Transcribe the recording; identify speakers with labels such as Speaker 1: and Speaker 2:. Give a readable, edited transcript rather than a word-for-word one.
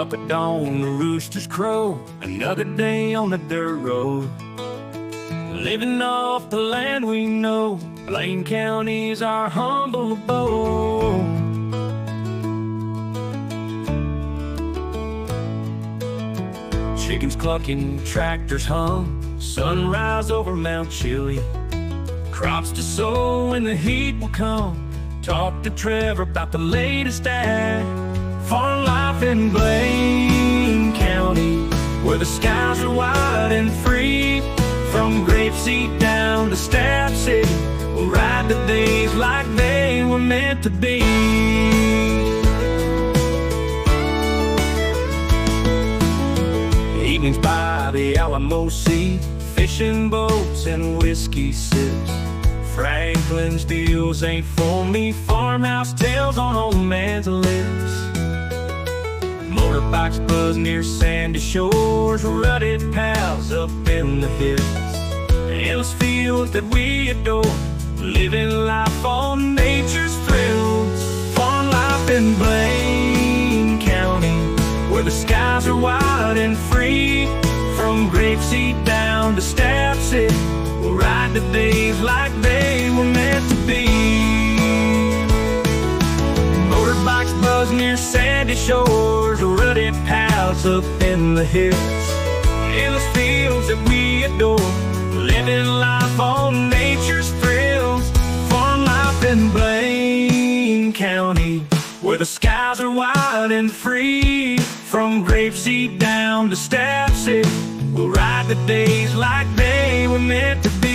Speaker 1: Up at dawn, the roosters crow. Another day on the dirt road. Living off the land we know. Blaine County's our humble abode. Chickens clucking, tractors hum. Sunrise over Mount Chili. Crops to sow when the heat will come. Talk to Trevor about the latest ag. Farm life in Blaine County, where the skies are wide and free. From grapeseed down to Staff City, we'll ride the days like they were meant to be. Evenings by the Alamo Sea, fishing boats and whiskey sips. Franklin's deals ain't for me, farmhouse tales on old man's lips. Motorbikes buzz near sandy shores, rutted pals up in the hills. Endless fields that we adore, living life on nature's thrills. Farm life in Blaine County, where the skies are wide and free. From grapeseed down to Staff City, we'll ride the days like they were meant to be. Motorbikes buzz near sandy shores, rutted paths up in the hills. Endless fields that we adore, living life on nature's thrills. Farm life in Blaine County, where the skies are wide and free. From grapeseed down to Staff City, we'll ride the days like they were meant to be.